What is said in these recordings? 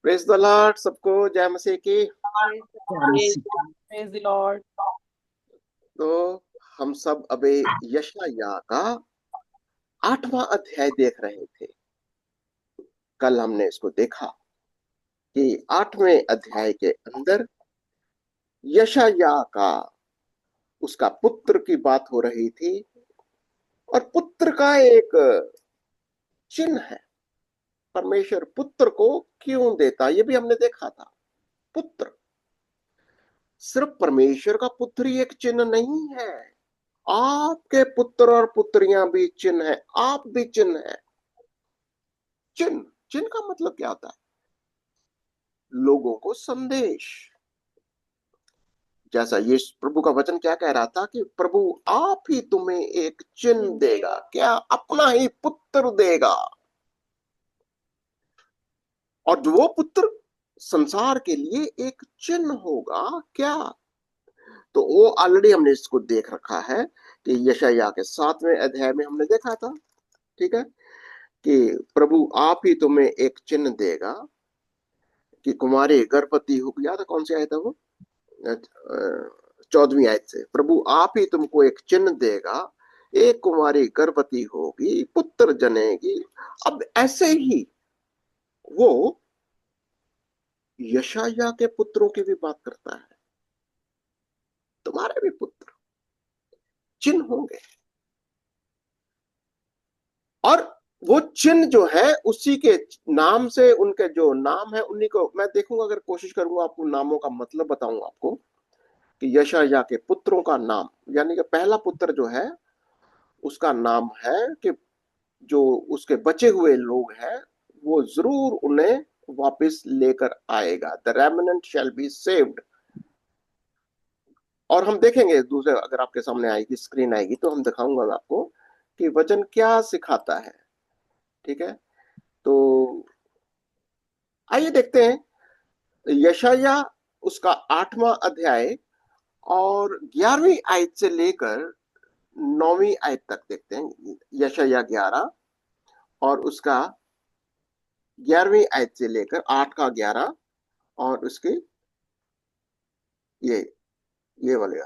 Praise the Lord सबको, जय मसीह की। Praise praise the Lord. तो हम सब अबे यशायाह का 8वां अध्याय देख रहे थे। कल हमने इसको देखा कि 8वें अध्याय के अंदर यशायाह का उसका पुत्र की बात हो रही थी। और पुत्र का एक चिन्ह है। परमेश्वर पुत्र को क्यों देता, ये भी हमने देखा था। पुत्र, सिर्फ परमेश्वर का पुत्र ही एक चिन्ह नहीं है, आपके पुत्र और पुत्रियां भी चिन्ह है, आप भी चिन्ह है। चिन्ह, चिन्ह का मतलब क्या होता है? लोगों को संदेश। जैसा ये प्रभु का वचन क्या कह रहा था कि प्रभु आप ही तुम्हें एक चिन्ह देगा, क्या? अपना ही पुत्र देगा। और जो वो पुत्र संसार के लिए एक चिन्ह होगा, क्या? तो वो ऑलरेडी हमने इसको देख रखा है कि यशायाह के 7वें अध्याय में हमने देखा था। ठीक है, कि प्रभु आप ही तुम्हें एक चिन्ह देगा कि कुमारी गर्भवती हो गया था। कौन सी आयत है वो? 14वीं आयत से, प्रभु आप ही तुमको एक चिन्ह देगा, एक कुमारी गर्भवती होगी, पुत्र जनेगी। अब ऐसे ही वो यशायाह के पुत्रों की भी बात करता है। तुम्हारे भी पुत्र चिन्ह होंगे। और वो चिन्ह जो है उसी के नाम से, उनके जो नाम है उन्हीं को मैं देखूंगा, अगर कोशिश करूंगा आपको नामों का मतलब बताऊंगा आपको कि यशायाह के पुत्रों का नाम, यानी कि पहला पुत्र जो है उसका नाम है कि जो उसके बचे हुए लोग हैं वो जरूर उन्हें वापस लेकर आएगा। The remnant shall be saved. और हम देखेंगे दूसरे, अगर आपके सामने आएगी, स्क्रीन आएगी तो हम दिखाऊंगा मैं आपको कि वचन क्या सिखाता है। ठीक है, तो आइए देखते हैं यशायाह उसका 8वां अध्याय और 11वीं आयत से लेकर 9वीं आयत तक देखते हैं। यशायाह 11 और उसका 11वीं आयत से लेकर 8 का 11 और उसके ये ये वाले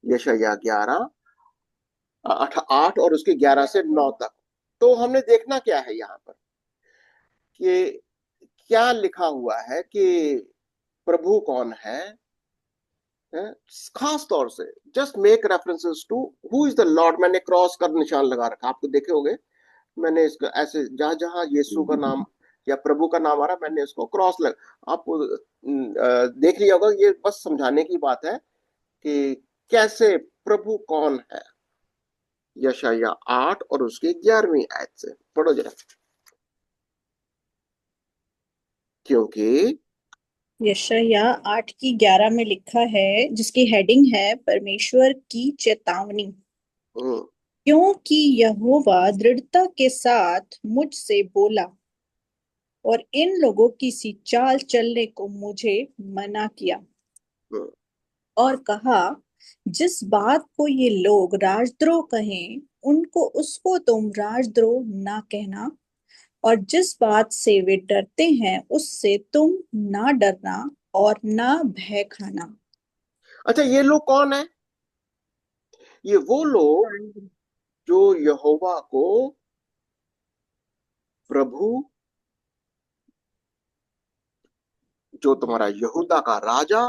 यशायाह 11 8 और उसके 11 से 9 तक। तो हमने देखना क्या है यहाँ पर कि क्या लिखा हुआ है कि प्रभु कौन है। खास तौर से just make references to who is the lord. मैंने क्रॉस कर निशान लगा रखा, आपको देखे होंगे। मैंने इसको ऐसे जहां जहां यीशु का नाम या प्रभु का नाम आ रहा, मैंने इसको क्रॉस लगा। आप देख लिया होगा। ये बस समझाने की बात है कि कैसे प्रभु कौन है। यशायाह 8 और उसकी 11वीं आयत से पढ़ो जरा। क्योंकि यशायाह 8 की 11 में लिखा है, जिसकी हेडिंग है परमेश्वर की चेतावनी। हम्म, क्योंकि यहोवा दृढ़ता के साथ मुझसे बोला और इन लोगों की सी चाल चलने को मुझे मना किया हम्म, और कहा, जिस बात को ये लोग राजद्रोह कहें उनको उसको तुम राजद्रोह ना कहना, और जिस बात से वे डरते हैं उससे तुम ना डरना और ना भय खाना। अच्छा, ये लोग कौन है? ये वो लोग जो यहोवा को प्रभु, जो तुम्हारा यहूदा का राजा,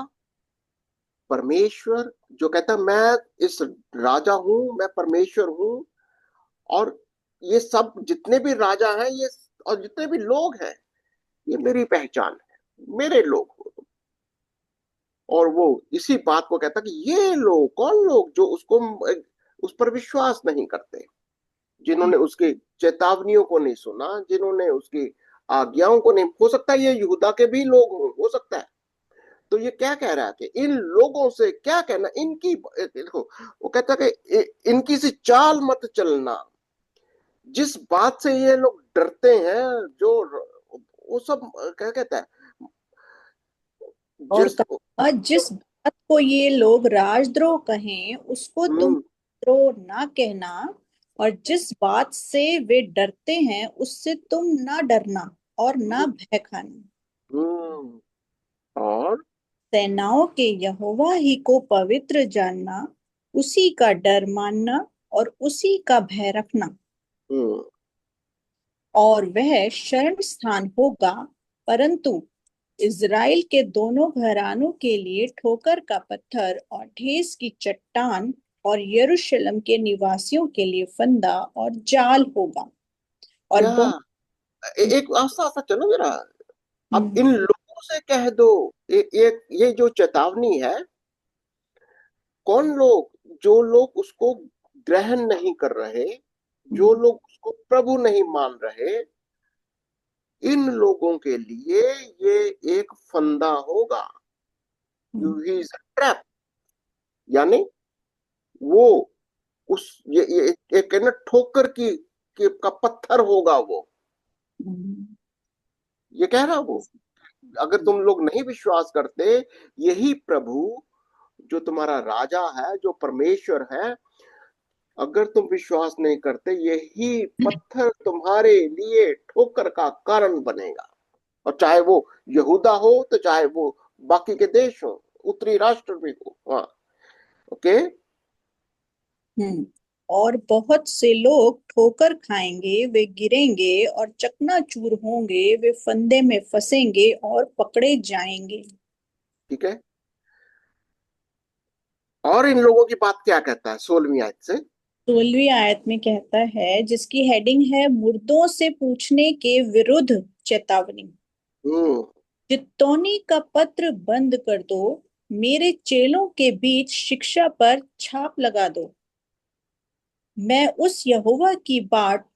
परमेश्वर, जो कहता है मैं इस राजा हूं, मैं परमेश्वर हूं। और ये सब जितने भी राजा हैं ये और जितने भी लोग हैं, ये मेरी पहचान है, मेरे लोग हो। और वो इसी बात को कहता कि ये लोग कौन? लोग जो उसको, उस पर विश्वास नहीं करते, जिन्होंने उसकी चेतावनियों को नहीं सुना, जिन्होंने उसकी आज्ञाओं को नहीं। हो सकता है ये यहूदा के भी लोग हो सकता है। तो ये क्या कह रहा है कि इन लोगों से क्या कहना, इनकी देखो, वो कहता है कि इनकी सी चाल मत चलना। जिस बात से ये लोग डरते हैं, जो वो सब क्या कहता है, और जिस कहा, जिस बात को ये लोग राजद्रोह कहें उसको तुम हम्म, द्रोह ना कहना, और जिस बात से वे डरते हैं उससे तुम ना डरना और ना हम्म, भय खाना। हम्म। और सेनाओं के यहोवा ही को पवित्र जानना, उसी का डर मानना और उसी का भय रखना, हम्म। और वह शरण स्थान होगा, परंतु इज़राइल के दोनों घरानों के लिए ठोकर का पत्थर और ठेस की चट्टान, और यरूशलेम के निवासियों के लिए फंदा और जाल होगा। और क्या बहुत। एक आस्ता आस्ता चलो जरा। अब इन हम्म। लोगों से कह दो, ये जो चेतावनी है, कौन लोग? जो लोग उसको ग्रहण नहीं कर रहे, जो हम्म। लोग उसको प्रभु नहीं मान रहे, इन लोगों के लिए ये एक फंदा होगा। You hmm. He is trap. यानी वो उस ये कहना ठोकर का पत्थर होगा वो। हम्म। ये कह रहा वो, अगर तुम लोग नहीं विश्वास करते, यही प्रभु जो तुम्हारा राजा है, जो परमेश्वर है, अगर तुम विश्वास नहीं करते, यही पत्थर तुम्हारे लिए ठोकर का कारण बनेगा। और चाहे वो यहूदा हो, तो चाहे वो बाकी के देश हो, उत्तरी राष्ट्र भी हो। हाँ। ओके। हम्म। और बहुत से लोग ठोकर खाएंगे, वे गिरेंगे और चकनाचूर होंगे, वे फंदे में फंसेंगे और पकड़े जाएंगे। ठीक है। और इन लोगों की बात क्या कहता है 16वीं आयत से? 16वीं आयत में कहता है, जिसकी हेडिंग है मुर्दों से पूछने के विरुद्ध चेतावनी। हम्म। चित्तौनी का पत्र बंद कर दो, मेरे चेलों के बीच शिक्षा पर छाप लगा दो। मैं उस यहोवा की बाट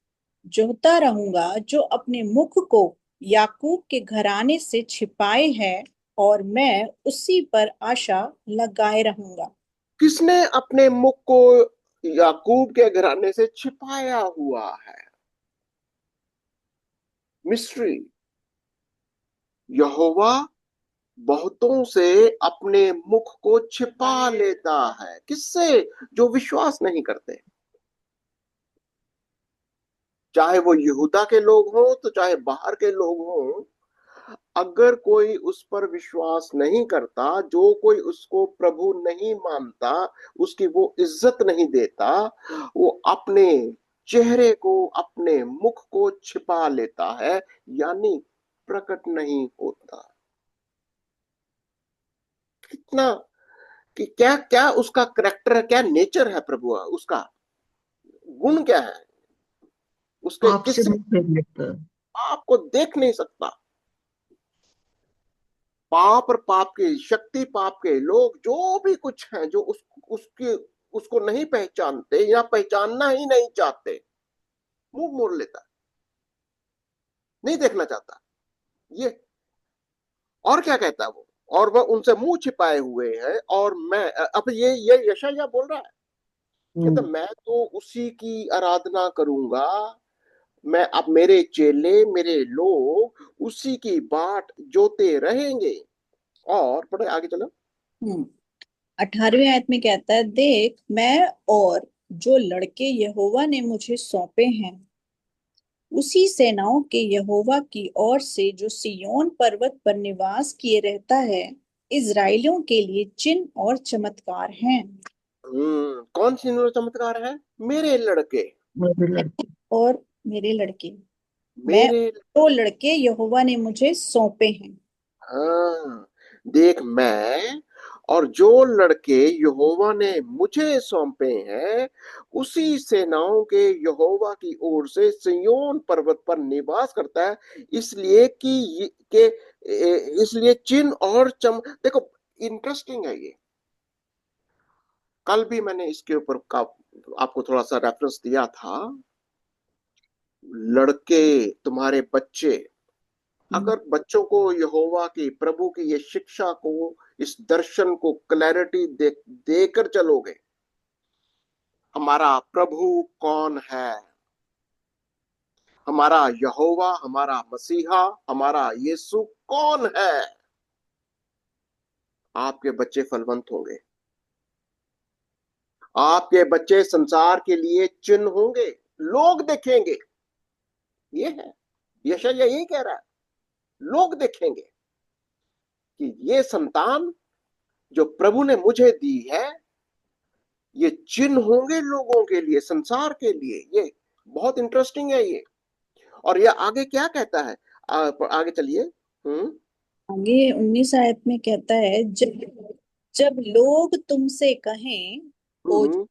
जोहता रहूंगा जो अपने मुख को याकूब के घराने से छिपाए है, और मैं उसी पर आशा लगाए रहूंगा। किसने अपने मुख को याकूब के घराने से छिपाया हुआ है? मिस्ट्री। यहोवा बहुतों से अपने मुख को छिपा लेता है। किससे? जो विश्वास नहीं करते। चाहे वो यहूदा के लोग हों, तो चाहे बाहर के लोग हों, अगर कोई उस पर विश्वास नहीं करता, जो कोई उसको प्रभु नहीं मानता, उसकी वो इज्जत नहीं देता, वो अपने चेहरे को, अपने मुख को छिपा लेता है, यानी प्रकट नहीं होता। कितना, कि क्या क्या उसका करेक्टर है, क्या नेचर है प्रभु, उसका गुण क्या है, उसके आपसे किससे मुंह फेर लेता है। आपको देख नहीं सकता। पाप और पाप की शक्ति, पाप के लोग जो भी कुछ हैं, जो उसके उसको नहीं पहचानते या पहचानना ही नहीं चाहते, मुंह मोड़ लेता, नहीं देखना चाहता ये। और क्या कहता है वो? और वह उनसे मुंह छिपाए हुए हैं, और मैं, अब ये यशायाह बोल रहा है, कहता हम्म। मैं तो उसी की आराधना करूंगा। मैं, अब मेरे चेले, मेरे लोग उसी की बाट जोते रहेंगे। और पढ़े आगे चलो। हम्म। 18वीं आयत में कहता है, देख मैं और जो लड़के यहोवा ने मुझे सौंपे हैं, उसी सेनाओं के यहोवा की ओर से जो सिय्योन पर्वत पर निवास किए रहता है, इजराइलियों के लिए चिन्ह और चमत्कार हैं। कौन सी नूर चमत्कार है? मेरे लड़के, मेरे लड़के। और मेरे लड़के, मैं मेरे, तो लड़के यहोवा ने मुझे सौंपे हैं। हाँ, देख मैं और जो लड़के यहोवा ने मुझे सौंपे हैं, उसी सेनाओं के यहोवा की ओर से सिय्योन पर्वत पर निवास करता है। इसलिए कि इसलिए चिन्ह और देखो, इंटरेस्टिंग है ये। कल भी मैंने इसके ऊपर का आपको थोड़ा सा रेफरेंस दिया था। लड़के, तुम्हारे बच्चे, हम्म। अगर बच्चों को यहोवा की, प्रभु की ये शिक्षा को, इस दर्शन को क्लैरिटी देकर चलोगे, हमारा प्रभु कौन है, हमारा यहोवा, हमारा मसीहा, हमारा यीशु कौन है, आपके बच्चे फलवंत होंगे। आपके बच्चे संसार के लिए चिन्ह होंगे, लोग देखेंगे। ये है, यशायाह यही कह रहा है, लोग देखेंगे। कि ये संतान जो प्रभु ने मुझे दी है, ये चिन्ह होंगे लोगों के लिए, संसार के लिए। ये बहुत इंटरेस्टिंग है ये। और ये आगे क्या कहता है? आगे चलिए। हम्म। आगे 19 आयत में कहता है, जब जब लोग तुमसे कहें, ओ, हम्म।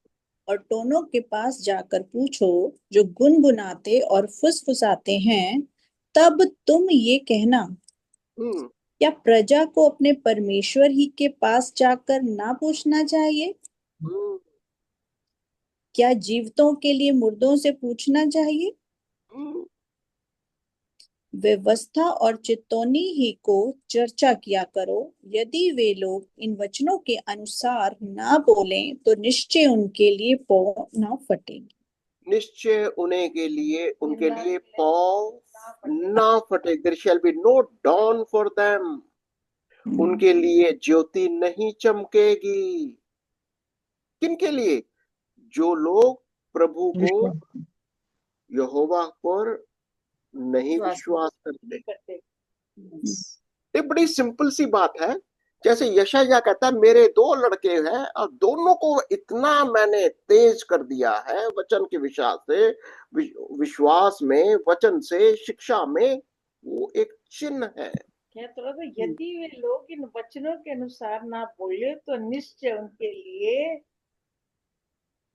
और दोनों के पास जाकर पूछो जो गुनगुनाते और फुसफुसाते हैं, तब तुम ये कहना, हम्म। क्या प्रजा को अपने परमेश्वर ही के पास जाकर ना पूछना चाहिए? हम्म। क्या जीवितों के लिए मुर्दों से पूछना चाहिए? हम्म। व्यवस्था और चितौनी ही को चर्चा किया करो। यदि वे लोग इन वचनों के अनुसार ना बोलें तो निश्चय उनके लिए पौ ना फटेगी। निश्चय उनके लिए पौ ना फटे। There shall be no dawn for them. Hmm, उनके लिए ज्योति नहीं चमकेगी। किनके लिए? जो लोग प्रभु को, विश्वास। यहोवा पर नहीं विश्वास करते। ये बड़ी सिंपल सी बात है। जैसे यशायाह कहता है, मेरे दो लड़के हैं और दोनों को इतना मैंने तेज कर दिया है वचन के विश्वास से, विश्वास में, वचन से, शिक्षा में। वो एक चिन्ह है। क्या तो यदि वे लोग इन वचनों के अनुसार ना बोले तो निश्चय उनके लिए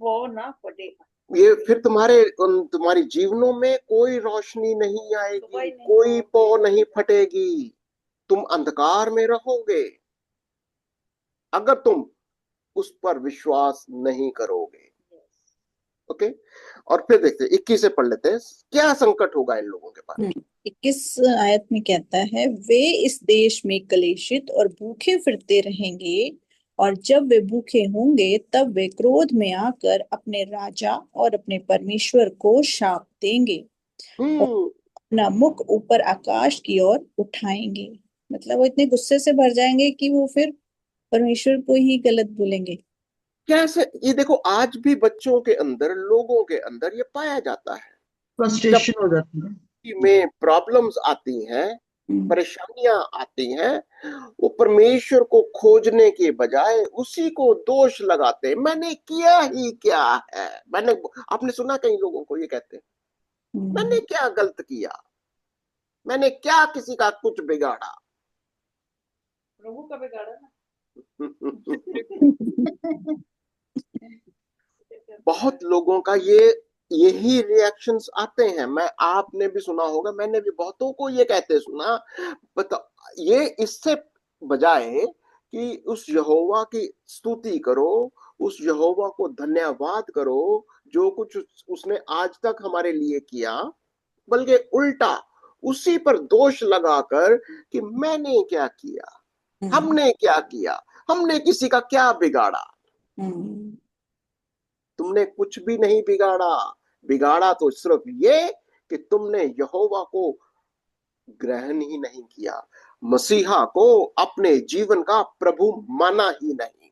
वो ना पड़ेगा। ये फिर तुम्हारी जीवनों में कोई रोशनी नहीं आएगी, कोई पौ नहीं फटेगी। तुम अंधकार में रहोगे अगर तुम उस पर विश्वास नहीं करोगे। ओके। और फिर देखते हैं, 21 से पढ़ लेते हैं, क्या संकट होगा इन लोगों के पास। 21 आयत में कहता है, वे इस देश में कलेशित और भूखे फिरते रहेंगे, और जब वे भूखे होंगे तब वे क्रोध में आकर अपने राजा और अपने परमेश्वर को शाप देंगे और हम्म। अपना मुख ऊपर आकाश की ओर उठाएंगे। मतलब वो इतने गुस्से से भर जाएंगे कि वो फिर परमेश्वर को ही गलत बोलेंगे। कैसे? ये देखो, आज भी बच्चों के अंदर, लोगों के अंदर ये पाया जाता है। जब फ्रस्ट्रेशन हो जाती है। में प्रॉब्लम्स आती हैं, हम्म, परेशानियां आती हैं, वो परमेश्वर को खोजने के बजाय उसी को दोष लगाते हैं। मैंने किया ही क्या है? आपने सुना कई लोगों को ये कहते हैं, मैंने हम्म। क्या गलत किया? मैंने क्या किसी का कुछ बिगाड़ा? प्रभु का बिगाड़ा ना। बहुत लोगों का यही रिएक्शंस आते हैं। आपने भी सुना होगा, मैंने भी बहुतों को ये कहते सुना। बता, ये इससे बजाय कि उस यहोवा की स्तुति करो, उस यहोवा को धन्यवाद करो जो कुछ उसने आज तक हमारे लिए किया, बल्कि उल्टा उसी पर दोष लगाकर कि मैंने क्या किया, हमने क्या किया, हमने किसी का क्या बिगाड़ा। हम्म, तुमने कुछ भी नहीं बिगाड़ा। बिगाड़ा तो सिर्फ ये कि तुमने यहोवा को ग्रहण ही नहीं किया, मसीहा को अपने जीवन का प्रभु माना ही नहीं।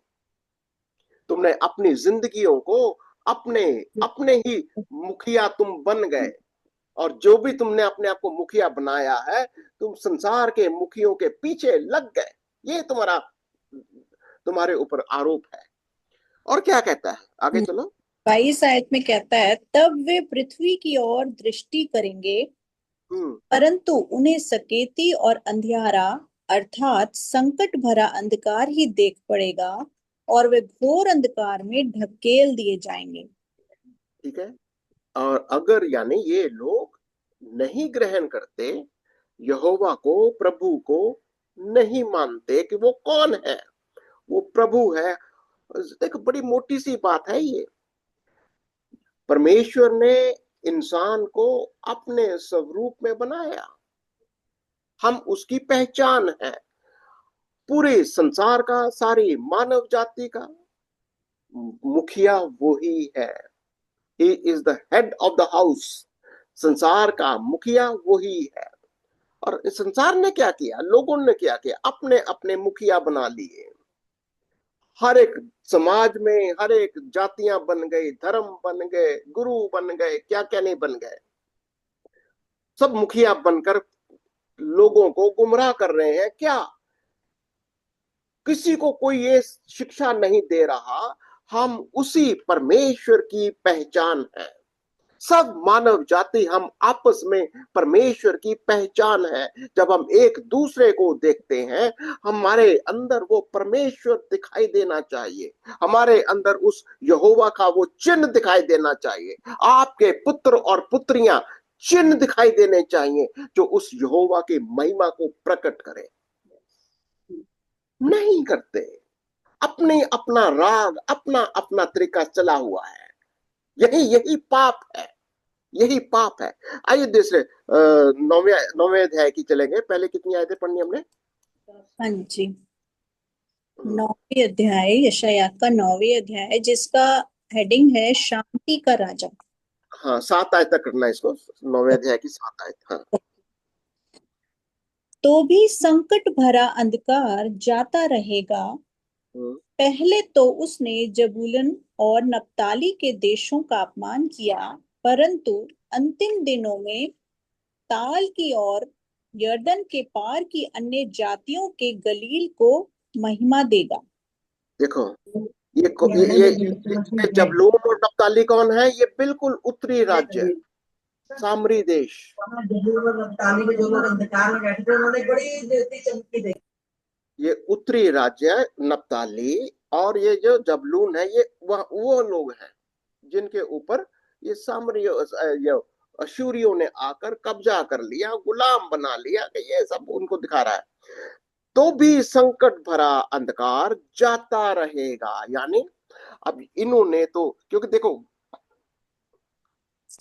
तुमने अपनी जिंदगियों को अपने अपने ही मुखिया तुम बन गए। और जो भी तुमने अपने आप को मुखिया बनाया है, तुम संसार के मुखियों के पीछे लग गए। ये तुम्हारे ऊपर आरोप है। और क्या कहता है आगे, चलो। 22 आयत में कहता है, तब वे पृथ्वी की ओर दृष्टि करेंगे, हम्म। परंतु उन्हें सकेती और अंधियारा अर्थात संकट भरा अंधकार ही देख पड़ेगा, और वे घोर अंधकार में ढकेल दिए जाएंगे। ठीक है। और अगर यानी ये लोग नहीं ग्रहण करते, यहोवा को, प्रभु को नहीं मानते कि वो कौन है, वो प्रभु है। एक बड़ी मोटी सी बात है ये। परमेश्वर ने इंसान को अपने स्वरूप में बनाया, हम उसकी पहचान है। पूरे संसार का, सारी मानव जाति का मुखिया वही है। He is the head of the house. संसार का मुखिया वही है। और इस संसार ने क्या किया, लोगों ने क्या किया, अपने अपने मुखिया बना लिए। हर एक समाज में हर एक जातियां बन गई, धर्म बन गए, गुरु बन गए, क्या क्या नहीं बन गए। सब मुखिया बनकर लोगों को गुमराह कर रहे हैं। क्या? किसी को कोई ये शिक्षा नहीं दे रहा। हम उसी परमेश्वर की पहचान है। सब मानव जाति हम आपस में परमेश्वर की पहचान है। जब हम एक दूसरे को देखते हैं, हमारे अंदर वो परमेश्वर दिखाई देना चाहिए। हमारे अंदर उस यहोवा का वो चिन्ह दिखाई देना चाहिए। आपके पुत्र और पुत्रियां चिन्ह दिखाई देने चाहिए जो उस यहोवा की महिमा को प्रकट करे। नहीं करते। अपने अपना राग, अपना अपना तरीका चला हुआ है। यही यही पाप है। यही पाप है। आइए दूसरे नौवे नौवे अध्याय की चलेंगे। पहले कितनी आयतें पढ़नी हमने? हाँ जी, 9वें अध्याय, यशायाह का 9वें अध्याय, जिसका हेडिंग है शांति का राजा। हाँ, 7 आयत तक करना है इसको। 9वें अध्याय की 7 आयत। हाँ। तो भी संकट भरा अंधकार जाता रहेगा। हम्म, पहले तो उसने जबूलन और नप्ताली के देशों का अपमान किया, परंतु अंतिम दिनों में ताल की और यरदन के पार की अन्य जातियों के गलील को महिमा देगा। देखो, ये जबलून और नप्ताली कौन है? ये बिल्कुल उत्तरी राज्य है, सामरी देश। ये उत्तरी राज्य है नप्ताली। और ये जो जबलून है, ये वो लोग हैं जिनके ऊपर ये सामरियों ये अशूरियों ने आकर कब्जा कर लिया, गुलाम बना लिया। कि ये सब उनको दिखा रहा है। तो भी संकट भरा अंधकार जाता रहेगा। यानी अब इन्होंने तो, क्योंकि देखो,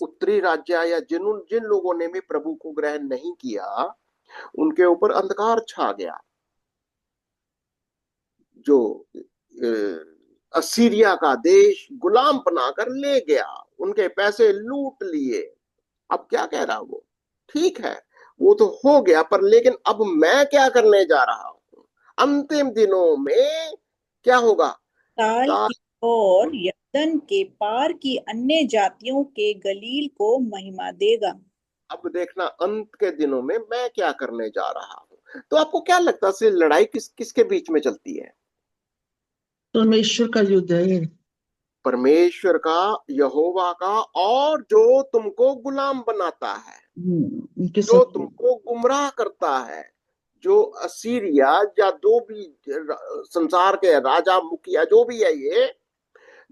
उत्तरी राज्य या जिन लोगों ने भी प्रभु को ग्रहण नहीं किया, उनके ऊपर अंधकार छा गया। जो असीरिया का देश गुलाम बनाकर ले गया, उनके पैसे लूट लिए। अब क्या कह रहा वो? ठीक है, वो तो हो गया, पर लेकिन अब मैं क्या करने जा रहा हूं? अंतिम दिनों में क्या होगा? ताल ताल। की और यरदन के पार की अन्य जातियों के गलील को महिमा देगा। अब देखना, अंत के दिनों में मैं क्या करने जा रहा हूं। तो आपको क्या लगता है, लड़ाई किसके बीच में चलती है? परमेश्वर का युद्ध है ये। परमेश्वर का, यहोवा का, और जो तुमको गुलाम बनाता है, उनके जो साथ तुमको गुमराह करता है, जो असीरिया या जो भी संसार के राजा मुखिया जो भी है, ये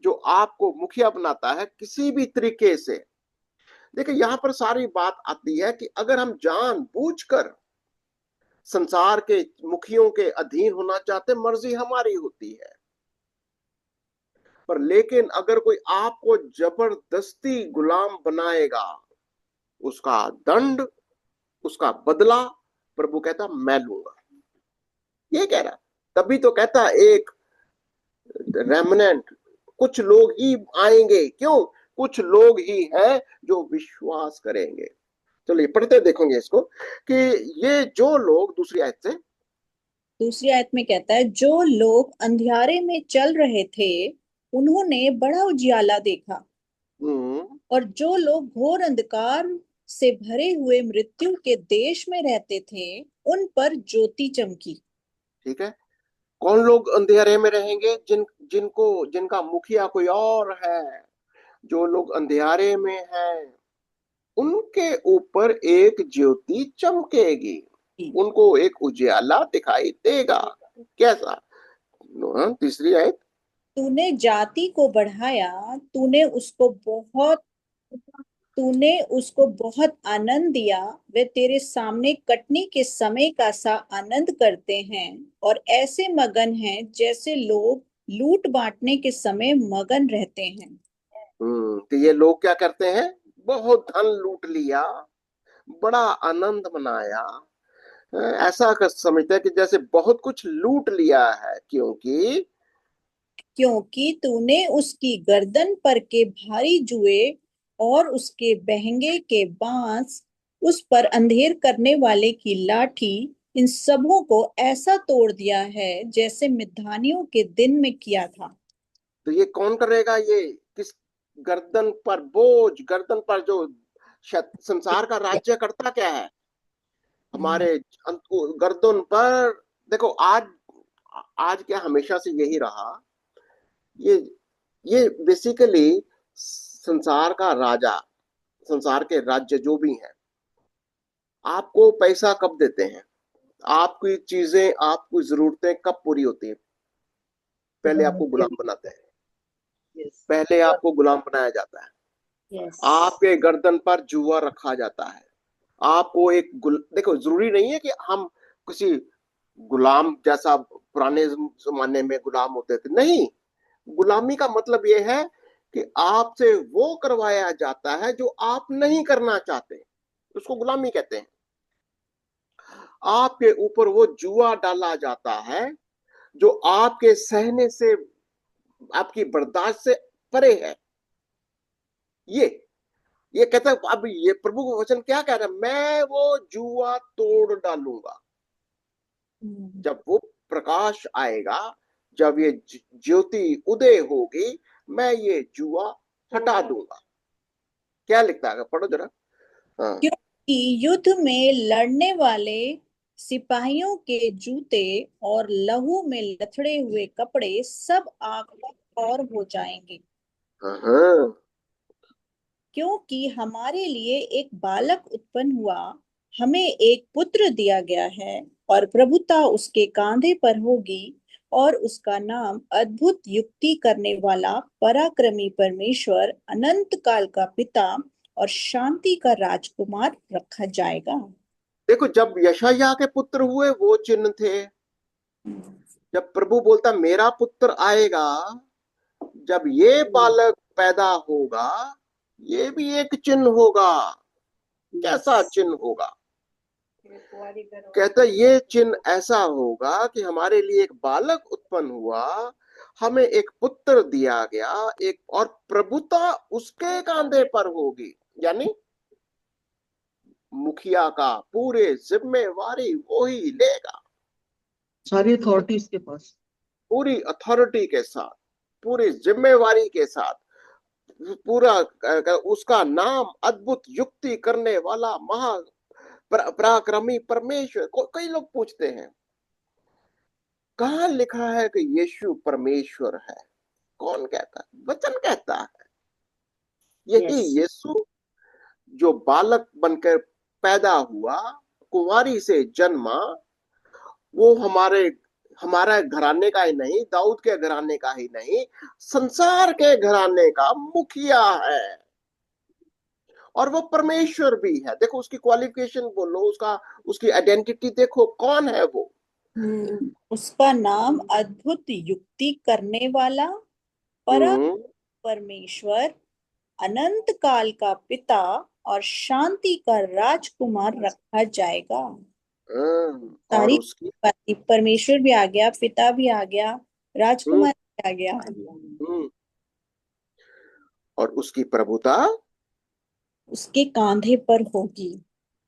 जो आपको मुखिया बनाता है किसी भी तरीके से। देखिए, यहां पर सारी बात आती है कि अगर हम जानबूझकर संसार के मुखियों के अधीन होना चाहते, मर्जी हमारी होती है। पर लेकिन अगर कोई आपको जबरदस्ती गुलाम बनाएगा, उसका दंड, उसका बदला प्रभु कहता मैं लूंगा। ये कह रहा। तभी तो कहता एक रेमनेंट, कुछ लोग ही आएंगे। क्यों? कुछ लोग ही हैं जो विश्वास करेंगे। चलिए पढ़ते देखेंगे इसको कि ये जो लोग, दूसरी आयत से। दूसरी आयत में कहता है, जो लोग अंधियारे में चल रहे थे उन्होंने बड़ा उजियाला देखा, हम्म, और जो लोग घोर अंधकार से भरे हुए मृत्यु के देश में रहते थे उन पर ज्योति चमकी। ठीक है। कौन लोग अंधेरे में रहेंगे? जिनका मुखिया कोई और है। जो लोग अंधेरे में हैं, उनके ऊपर एक ज्योति चमकेगी। उनको एक उजियाला दिखाई देगा। कैसा? तीसरी आयत। तूने जाति को बढ़ाया, तूने उसको बहुत आनंद दिया। वे तेरे सामने कटनी के समय का सा आनंद करते हैं, और ऐसे मगन हैं जैसे लोग लूट बांटने के समय मगन रहते हैं। तो ये लोग क्या करते हैं? बहुत धन लूट लिया, बड़ा आनंद मनाया। ऐसा कर समझते हैं कि जैसे बहुत कुछ लूट लिया है, क्योंकि तूने उसकी गर्दन पर के भारी जुए और उसके बहंगे के बांस, उस पर अंधेर करने वाले की लाठी, इन सबों को ऐसा तोड़ दिया है जैसे मिद्यानियों के दिन में किया था। तो ये कौन करेगा? ये किस गर्दन पर बोझ, गर्दन पर जो संसार का राज्य करता क्या है? हमारे गर्दन पर। देखो, आज आज क्या हमेशा से यही रहा। ये ये बेसिकली संसार का राजा, संसार के राज्य जो भी हैं, आपको पैसा कब देते हैं, आपकी चीजें, आपकी जरूरतें कब पूरी होती है? पहले आपको गुलाम बनाते हैं, Yes. पहले आपको गुलाम बनाया जाता है, Yes. आपके गर्दन पर जुआ रखा जाता है, आपको देखो, जरूरी नहीं है कि हम किसी गुलाम जैसा पुराने जमाने में गुलाम होते थे, नहीं। गुलामी का मतलब यह है कि आपसे वो करवाया जाता है जो आप नहीं करना चाहते, उसको गुलामी कहते हैं। आपके ऊपर वो जुआ डाला जाता है जो आपके सहने से, आपकी बर्दाश्त से परे है। ये ये कहता है, अब ये प्रभु का वचन क्या कह रहा है, मैं वो जुआ तोड़ डालूंगा। जब वो प्रकाश आएगा, जब ये ज्योति उदय होगी, मैं ये जुआ हटा दूंगा। क्या लिखता है, पढ़ो जरा। हाँ। क्योंकि युद्ध में लड़ने वाले सिपाहियों के जूते और लहू में लथड़े हुए कपड़े सब आग पर और हो जाएंगे, हाँ। क्योंकि हमारे लिए एक बालक उत्पन्न हुआ, हमें एक पुत्र दिया गया है, और प्रभुता उसके कांधे पर होगी, और उसका नाम अद्भुत युक्ति करने वाला, पराक्रमी परमेश्वर, अनंत काल का पिता और शांति का राजकुमार रखा जाएगा। देखो, जब यशायाह के पुत्र हुए वो चिन्ह थे। जब प्रभु बोलता मेरा पुत्र आएगा, जब ये बालक पैदा होगा, ये भी एक चिन्ह होगा। कैसा चिन्ह होगा? कहता ये चिन्ह ऐसा होगा कि हमारे लिए एक बालक उत्पन्न हुआ, हमें एक पुत्र दिया गया, एक और प्रभुता उसके कांधे पर होगी। यानी मुखिया का पूरे जिम्मेवारी वो ही लेगा, सारी अथॉरिटी इसके पास। पूरी अथॉरिटी के साथ, पूरी जिम्मेवारी के साथ, पूरा उसका नाम अद्भुत युक्ति करने वाला, महा पराक्रमी परमेश्वर। कई लोग पूछते हैं कहाँ लिखा है कि यीशु परमेश्वर है? कौन कहता है? वचन कहता है। यही यीशु जो बालक बनकर पैदा हुआ, कुंवारी से जन्मा, वो हमारा घराने का ही नहीं, दाऊद के घराने का ही नहीं, संसार के घराने का मुखिया है। और वो परमेश्वर भी है। देखो उसकी क्वालिफिकेशन बोलो, उसकी आइडेंटिटी देखो, कौन है वो? उसका नाम अद्भुत युक्ति करने वाला, परमेश्वर, अनंत काल का पिता और शांति का राजकुमार रखा जाएगा। और सारी उसकी परमेश्वर भी आ गया, पिता भी आ गया, राजकुमार भी आ गया। और उसकी प्रभुता उसके कांधे पर होगी।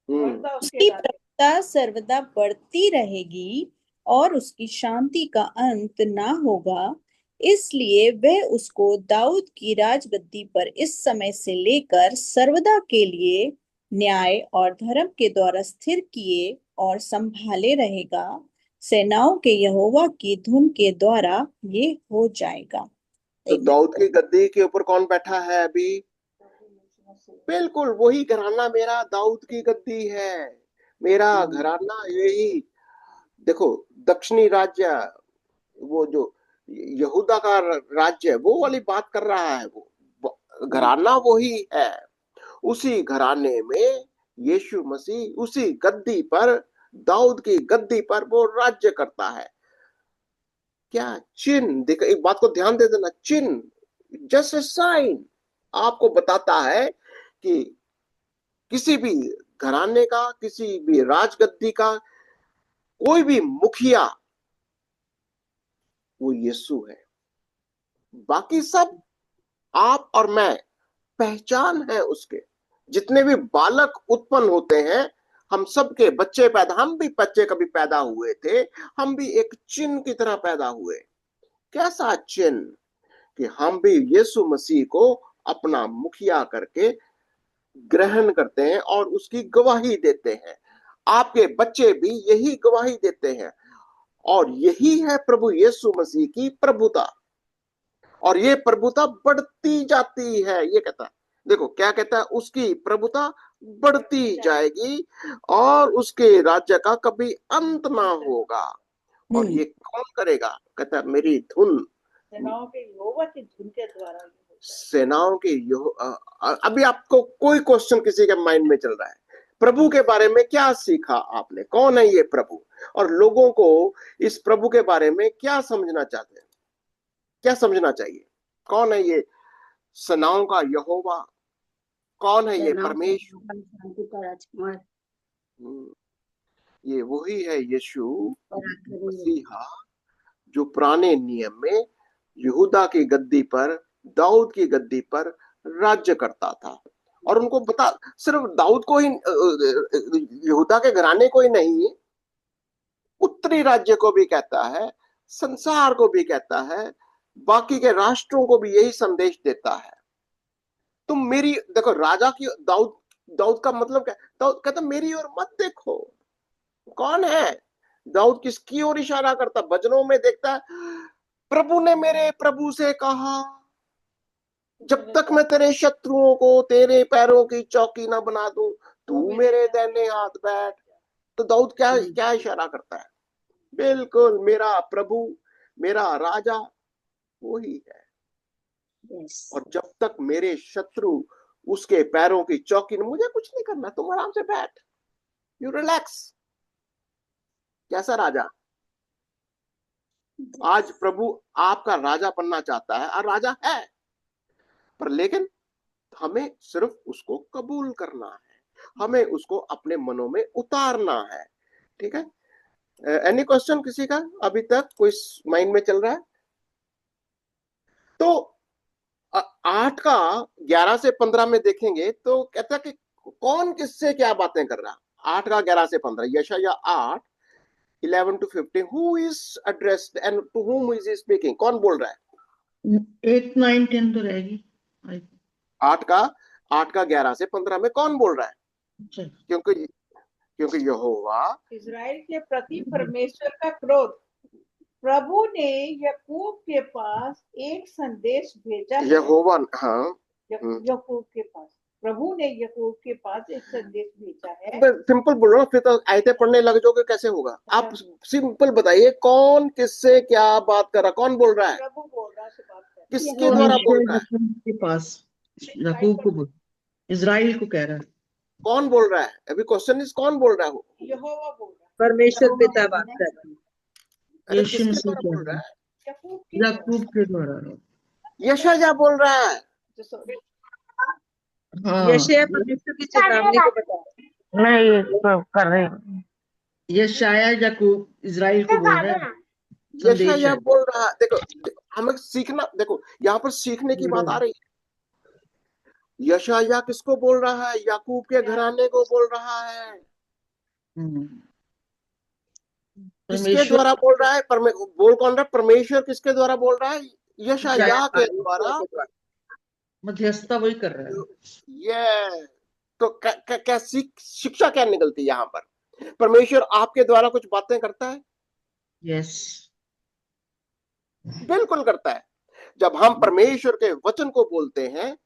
उसकी प्रभुता सर्वदा बढ़ती रहेगी और उसकी शांति का अंत ना होगा। इसलिए वह उसको दाऊद की राजगद्दी पर इस समय से लेकर सर्वदा के लिए न्याय और धर्म के द्वारा स्थिर किए और संभाले रहेगा। सेनाओं के यहोवा की धुन के द्वारा ये हो जाएगा। तो दाऊद की गद्दी के ऊपर कौन बैठा है अभी? बिल्कुल वही घराना मेरा दाऊद की गद्दी है। मेरा घराना यही। देखो दक्षिणी राज्य, वो जो यहूदा का राज्य है, वो वाली बात कर रहा है। वो घराना वही है। उसी घराने में यीशु मसीह उसी गद्दी पर, दाऊद की गद्दी पर वो राज्य करता है। क्या चिन्ह देखो, एक बात को ध्यान दे देना, चिन्ह जस्ट साइन आपको बताता है कि किसी भी घराने का, किसी भी राजगद्दी का कोई भी मुखिया वो यीशु है। बाकी सब आप और मैं पहचान है उसके। जितने भी बालक उत्पन्न होते हैं, हम सब के बच्चे पैदा, हम भी बच्चे कभी पैदा हुए थे, हम भी एक चिन्ह की तरह पैदा हुए। कैसा चिन्ह? कि हम भी यीशु मसीह को अपना मुखिया करके ग्रहण करते हैं और उसकी गवाही देते हैं। आपके बच्चे भी यही गवाही देते हैं। और यही है प्रभु यीशु मसीह की प्रभुता, और ये प्रभुता बढ़ती जाती है। ये कहता है, देखो क्या कहता है, उसकी प्रभुता बढ़ती जाएगी और उसके राज्य का कभी अंत ना होगा। और ये कौन करेगा? कहता है मेरी धुन, सेनाओं के यहोवा की धुन के द्वारा ये होगा। सेनाओं के अभी आपको कोई क्वेश्चन किसी के माइंड में चल रहा है, प्रभु के बारे में क्या सीखा आपने? कौन है ये प्रभु? और लोगों को इस प्रभु के बारे में क्या समझना चाहते हैं, क्या समझना चाहिए? कौन है ये सेनाओं का यहोवा? कौन है ये परमेश्वर? शांति का राजकुमार, ये वही है यीशु मसीहा जो पुराने नियम में यहूदा की गद्दी पर, दाऊद की गद्दी पर राज्य करता था। और उनको बता, सिर्फ दाऊद को ही, यहूदा के घराने को ही नहीं, उत्तरी राज्य को भी कहता है, संसार को भी कहता है, बाकी के राष्ट्रों को भी यही संदेश देता है। तुम मेरी, देखो राजा की, दाऊद, दाऊद का मतलब क्या? दाऊद कहता मेरी ओर मत देखो। कौन है दाऊद? किसकी ओर इशारा करता? भजनों में देखता है, प्रभु ने मेरे प्रभु से कहा, जब तक मैं तेरे शत्रुओं को तेरे पैरों की चौकी ना बना दूं, तू मेरे दाहिने हाथ बैठ। तो दाऊद क्या क्या इशारा करता है? बिल्कुल मेरा प्रभु, मेरा राजा वही है। और जब तक मेरे शत्रु उसके पैरों की चौकी, मुझे कुछ नहीं करना, तुम आराम से बैठ, यू रिलैक्स। कैसा राजा? आज प्रभु आपका राजा बनना चाहता है, और राजा है, पर लेकिन हमें सिर्फ उसको कबूल करना है, हमें उसको अपने मनों में उतारना है। ठीक है? एनी क्वेश्चन किसी का अभी तक कोई माइंड में चल रहा है? तो 8 का 11 से 15 में देखेंगे तो कहता है कि कौन किससे क्या बातें कर रहा। 8 का 11 से 15, यशायाह 8 11 to 15, who is addressed and to whom is he speaking? कौन बोल रहा है? 8, 9, 10 तो रहेगी। 8 का 11 से 15 में कौन बोल रहा है? क्योंकि यहोवा इज़राइल के प्रति परमेश्वर का क्रोध, प्रभु ने याकूब के पास एक संदेश भेजा है। यहोवा, हाँ, याकूब के पास, प्रभु ने याकूब के पास एक संदेश भेजा है। सिंपल बोलो ना, फिर तो आयतें पढ़ने लग जाओगे, कैसे होगा? आप सिंपल बताइए, कौन किससे क्या बात कर रहा? कौन बोल रहा है? प्रभु बोल रहा है, बात कर किसके द्वारा बोल रहा है? के पास याकूब को बोल, इज़राइल को कह रहा है। कौन बोल रहा है? अभी क्वेश्चन इज कौन बोल रहा है? यहोवा बोल रहा है, परमेश्वर पिता बात कर रहे हैं। अरे यीशु किसके मसीह द्वारा बोल रहा है? याकूब के द्वारा। यशायाह बोल रहा है। हाँ, यशायाह परमेश्वर की चेतावनी को बता रहे हैं। नहीं कर रहे हैं। यशायाह याकूब इज़राइल को बोल रहा है। यशायाह बोल रहा है। देखो हमें सीखना, देखो यहाँ पर सीखने की बात आ रही है। यशायाह किसको बोल रहा है? याकूब के घराने को बोल रहा है। किसके द्वारा बोल रहा है? बोल कौन रहा है? परमेश्वर किसके द्वारा बोल रहा है? यशायाह के द्वारा। मध्यस्थता वही कर रहा है। ये तो क्या शिक्षा क्या निकलती है यहाँ पर? परमेश्वर आपके द्वारा कुछ बातें करता है? यस, बिल्कुल करता है। जब हम परमेश्वर के वचन को बोलते हैं,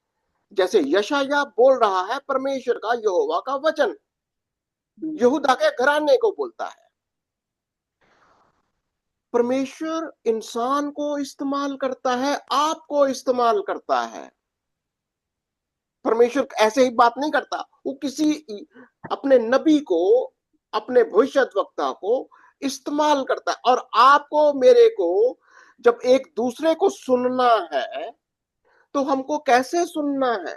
जैसे यशायाह बोल रहा है परमेश्वर का, यहोवा का वचन यहूदा के घराने को बोलता है। परमेश्वर इंसान को इस्तेमाल करता है, आपको इस्तेमाल करता है। परमेश्वर ऐसे ही बात नहीं करता, वो किसी अपने नबी को, अपने भविष्यद्वक्ता को इस्तेमाल करता है। और आपको मेरे को जब एक दूसरे को सुनना है तो हमको कैसे सुनना है?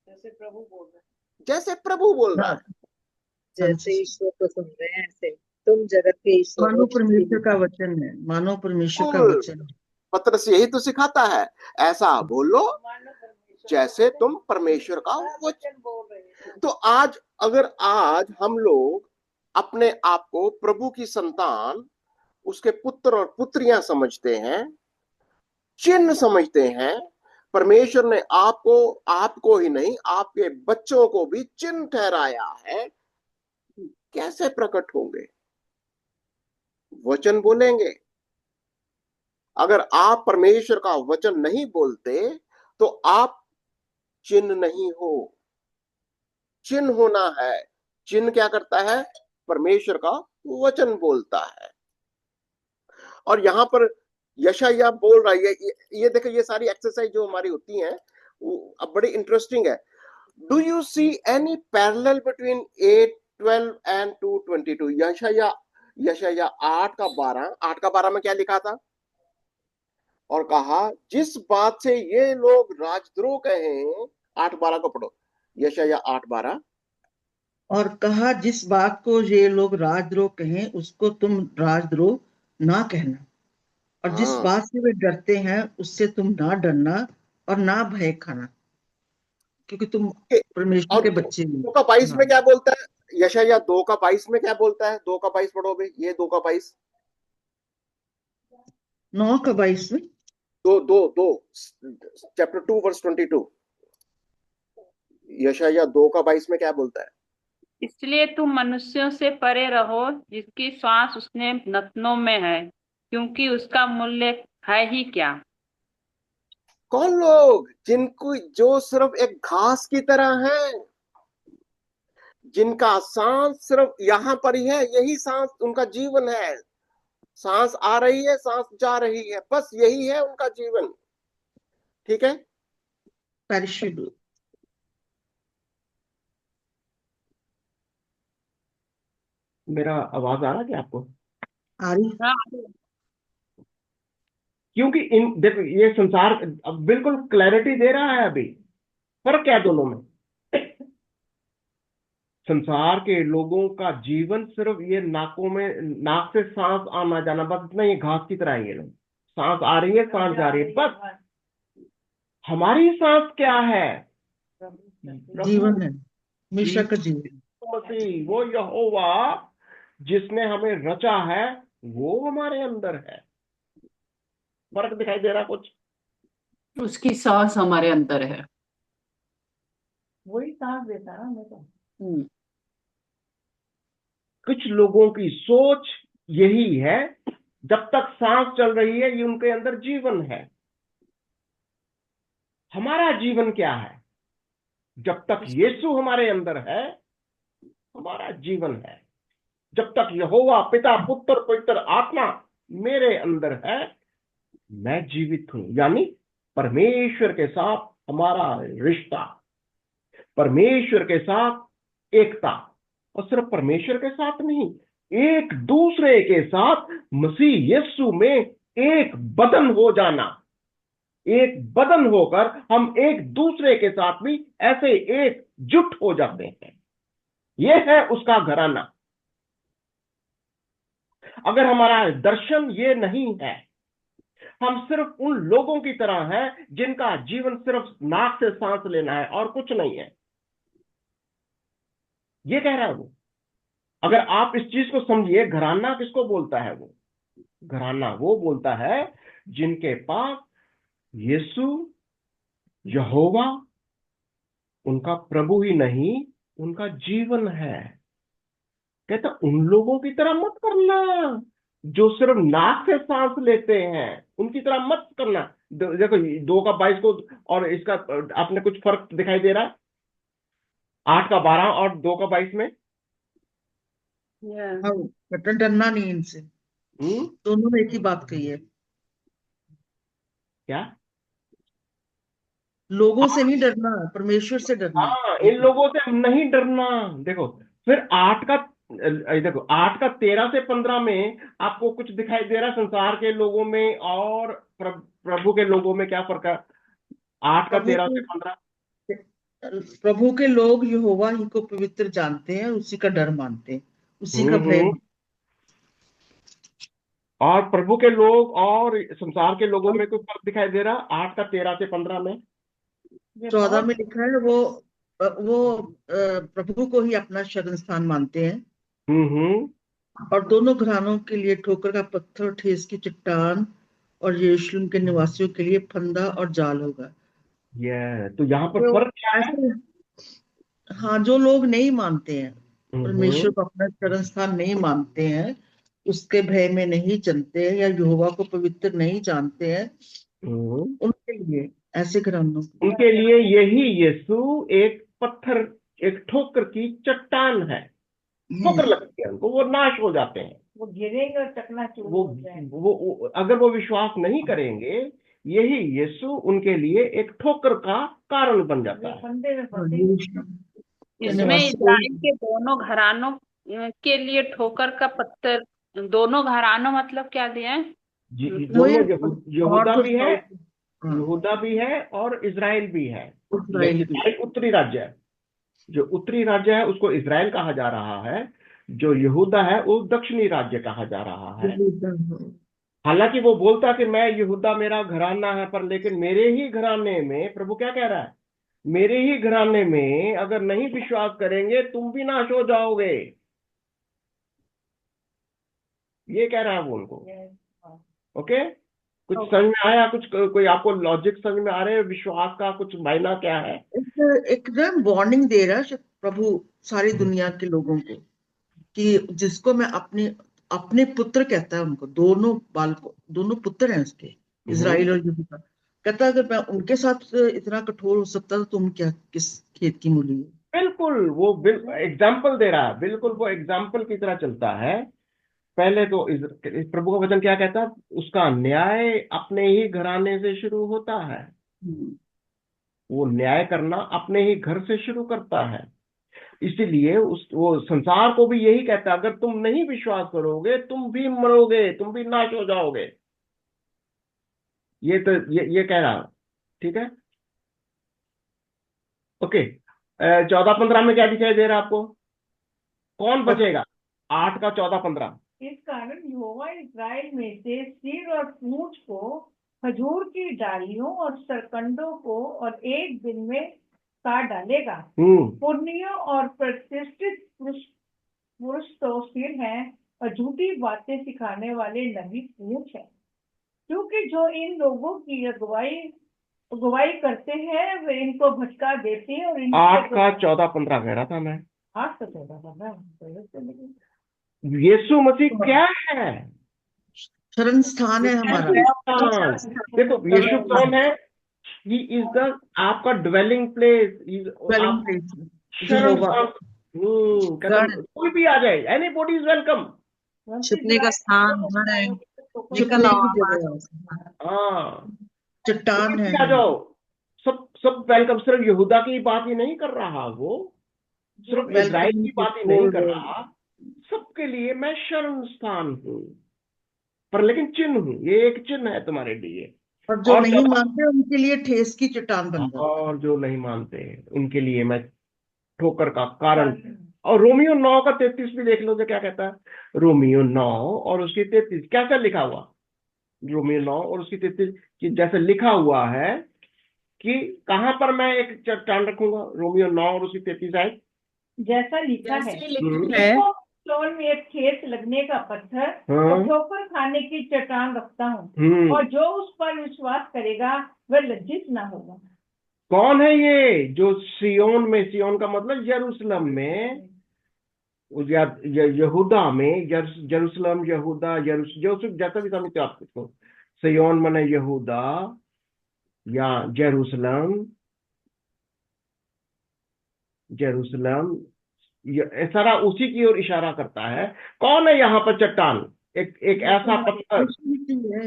जैसे प्रभु बोल रहा है, जैसे प्रभु बोल रहा है। जैसे ईश्वर को सुन रहे हैं ऐसे तुम जगत के ईश्वर मानो परमेश्वर का वचन है, मानो परमेश्वर का वचन। पत्रस यही तो सिखाता है, ऐसा बोलो मानो परमेश्वर जैसे तुम परमेश्वर का वचन बोल रहे हो। तो आज आज हम लोग अपने आप को प्रभु की संतान, उसके पुत्र और पुत्रियां समझते हैं, चिन्ह समझते हैं, परमेश्वर ने आपको ही नहीं, आपके बच्चों को भी चिन्ह ठहराया है। कैसे प्रकट होंगे? वचन बोलेंगे। अगर आप परमेश्वर का वचन नहीं बोलते तो आप चिन्ह नहीं हो। चिन्ह होना है। चिन्ह क्या करता है? परमेश्वर का वचन बोलता है। और यहां पर यशायाह बोल रहा है, ये देखो, ये सारी एक्सरसाइज जो हमारी होती हैं अब बड़ी इंटरेस्टिंग है। Do you see any parallel between 8:12 and 2:22? यशायाह 8:12 में क्या लिखा था? और कहा, जिस बात से ये लोग राजद्रोह कहें। 8:12 को पढ़ो, यशायाह 8:12। और कहा, जिस बात को ये लोग राजद्रोह कहें उसको तुम राजद्रोह ना कहना, और जिस हाँ, बात से वे डरते हैं उससे तुम ना डरना और ना भय खाना, क्योंकि तुम परमेश्वर और के बच्चे हो। 2:22 हाँ, में क्या बोलता है? यशायाह 2:22 में क्या बोलता है? 2:22 पढ़ो भाई, ये 2:22। 9:22 में। दो दो दो चैप्टर 2 वर्स 22। यशायाह 2:22 में क्या बोलता है? इसलिए तुम मनुष्यों से परे रहो जिसकी श्वास उसने नथनों में है, क्योंकि उसका मूल्य है ही क्या। कौन लोग? जिनको, जो सिर्फ एक घास की तरह है, जिनका सांस सिर्फ यहां पर ही है, यही सांस उनका जीवन है। सांस आ रही है, सांस जा रही है, बस यही है उनका जीवन। ठीक है। पेरिशेबल। मेरा आवाज आ रहा है क्या आपको? आ रही। हाँ, क्योंकि इन देखो, ये संसार अब बिल्कुल क्लैरिटी दे रहा है। अभी फर्क क्या है दोनों में? संसार के लोगों का जीवन सिर्फ ये नाकों में, नाक से सांस आना जाना, बस इतना। ये घास की तरह है ये लोग। सांस आ रही है, सांस जा रही है, बस। हमारी सांस क्या है? प्रभु जीवन है, हमेशा का यीशु जीवन। मसीह, वो यहोवा जिसने हमें रचा है, वो हमारे अंदर है। फर्क दिखाई दे रहा कुछ? उसकी सांस हमारे अंदर है। वही सांस देता है ना मेरे को। कुछ लोगों की सोच यही है, जब तक सांस चल रही है ये उनके अंदर जीवन है। हमारा जीवन क्या है? जब तक यीशु हमारे अंदर है, हमारा जीवन है। जब तक यहोवा पिता पुत्र पवित्र आत्मा मेरे अंदर है, मैं जीवित हूं। यानी परमेश्वर के साथ हमारा रिश्ता, परमेश्वर के साथ एकता, और सिर्फ परमेश्वर के साथ नहीं, एक दूसरे के साथ मसीह यीशु में एक बदन हो जाना। एक बदन होकर हम एक दूसरे के साथ भी ऐसे एकजुट हो जाते हैं। यह है उसका घराना। अगर हमारा दर्शन ये नहीं है, हम सिर्फ उन लोगों की तरह हैं जिनका जीवन सिर्फ नाक से सांस लेना है और कुछ नहीं है। ये कह रहा है वो। अगर आप इस चीज को समझिए, घराना किसको बोलता है? वो घराना वो बोलता है जिनके पास यीशु यहोवा उनका प्रभु ही नहीं, उनका जीवन है। कहता उन लोगों की तरह मत करना जो सिर्फ नाक से सांस लेते हैं, उनकी तरह मत करना। देखो 2:22 को और इसका आपने कुछ फर्क दिखाई दे रहा है? 8:12 और 2:22 में। हाँ, बटन डरना नहीं इनसे। दोनों में एक ही बात कही है। क्या? लोगों से नहीं डरना, परमेश्वर से डरना। हाँ, इन लोगों से नहीं डरना। देखो फिर 8:13 से 15 में आपको कुछ दिखाई दे रहा है संसार के लोगों में और प्रभु के लोगों में? क्या फर्क है 8:13 से 15? प्रभु के लोग यहोवा ही को पवित्र जानते हैं, उसी का डर मानते हैं, उसी का भय। और प्रभु के लोग और संसार के लोगों में कोई फर्क दिखाई दे रहा? 8:13 से 15 में 14 में लिखा है वो प्रभु को ही अपना शरण स्थान मानते हैं। और दोनों घरानों के लिए ठोकर का पत्थर, ठेस की चट्टान, और यरूशलेम के निवासियों के लिए फंदा और जाल होगा। तो यहाँ पर फर्क क्या है? हाँ, जो लोग नहीं मानते हैं, परमेश्वर को अपना शरण स्थान नहीं मानते हैं, उसके भय में नहीं चलते हैं या यहोवा को पवित्र नहीं जानते हैं, उनके लिए, ऐसे घरानों के लिए। उनके लिए यही यीशु एक पत्थर, एक ठोकर की चट्टान है। ठोकर लगती है उनको, वो नाश हो जाते हैं, वो गिरेंगे और चकनाचूर वो हो जाएंगे। वो अगर वो विश्वास नहीं करेंगे, यही यीशु उनके लिए एक ठोकर का कारण बन जाता वे है। फंदे में फंसेंगे। इसमें इस्राइल के दोनों घरानों के लिए ठोकर का पत्थर, दोनों घरानों मतलब क्या दिया है? दोनों यहूदा और भी है, हाँ, यहूदा भी है और इजराइल भी है। इस्राएल भी। इजराइल उत्तरी राज्य है, जो उत्तरी राज्य है उसको इजराइल कहा जा रहा है, जो यहूदा है वो दक्षिणी राज्य कहा जा रहा है। हालांकि वो बोलता कि मैं यहूदा मेरा घराना है, पर लेकिन मेरे ही घराने में, प्रभु क्या कह रहा है, मेरे ही घराने में अगर नहीं विश्वास करेंगे तुम भी नाश हो जाओगे, ये कह रहा है वो उनको। ओके, कुछ समझ में आया? कुछ कोई आपको लॉजिक समझ में आ रहे है? विश्वास का कुछ मायना क्या है? एकदम वार्निंग दे रहा है प्रभु सारी दुनिया के लोगों को, कि जिसको मैं अपने अपने पुत्र कहता है उनको, दोनों बालकों, दोनों पुत्र हैं उसके, इजराइल और यहूदा। कहता है अगर मैं उनके साथ इतना कठोर हो सकता तो तुम क्या, किस खेत की मूली हो। बिल्कुल वो एग्जाम्पल दे रहा है, बिल्कुल वो एग्जाम्पल की तरह चलता है। पहले तो प्रभु का वचन क्या कहता है, उसका न्याय अपने ही घराने से शुरू होता है। वो न्याय करना अपने ही घर से शुरू करता है। इसीलिए वो संसार को भी यही कहता है, अगर तुम नहीं विश्वास करोगे तुम भी मरोगे, तुम भी नाश हो जाओगे। ये कह रहा है, ठीक है। ओके, 14-15 में क्या दिखाई दे रहा है आपको? कौन बचेगा? 8 का 14-15। इस कारण यहोवा इस्राएल में से सिर और पूंछ को, खजूर की डालियों और सरकंडों को और एक दिन में काट डालेगा। पुर्नियों और प्रतिष्ठित पुरुष तो सिर हैं और झूठी बातें सिखाने वाले नबी पूंछ है, क्योंकि जो इन लोगों की अगुवाई करते हैं वे इनको भटका देते हैं। और 8 का 14-15 कह रहा था मैं। 8 का 14-15 यीशु मसीह क्या है? शरण स्थान है हमारा। देखो यीशु कौन है? ही इज द आपका ड्वेलिंग प्लेस, शरण स्थान। कोई भी आ जाए, एनी बॉडी इज वेलकम। छिपने का स्थान, घर है, छिपने की जगह, हाँ, चट्टान है। आ जाओ, सब वेलकम। सिर्फ यहूदा की बात ही नहीं कर रहा, वो सिर्फ इजराइल की बात ही नहीं कर रहा, सबके लिए मैं शरण स्थान हूँ। पर लेकिन चिन्ह हूँ, ये एक चिन्ह है तुम्हारे लिए। और जो नहीं मानते उनके लिए ठेस की चट्टान बन जाता है। और जो नहीं मानते उनके लिए मैं ठोकर का कारण। और रोमियो 9 का 33 भी देख लो तो क्या कहता है। रोमियो 9 और उसकी 33 कैसा लिखा हुआ? रोमियो 9 और उसकी 33 कि जैसे लिखा हुआ है कि कहां पर मैं एक चट्टान रखूंगा। रोमियो 9 और उसकी 33 आए, जैसा लिखा है, सोन में एक खेत लगने का पत्थर और ठोकर खाने की चट्टान रखता हूँ, और जो उस पर विश्वास करेगा वह लज्जित ना होगा। कौन है ये जो सियोन में, सियोन का मतलब यरूशलेम में, यहूदा में, यरूशलेम, यहूदा, यरूशलेम जैसा भी समझते आप इसको। सियोन माने यहूदा या जेरूसलम, जेरूसलम, सारा उसी की ओर इशारा करता है। कौन है यहाँ पर चट्टान? एक ऐसा पत्थर,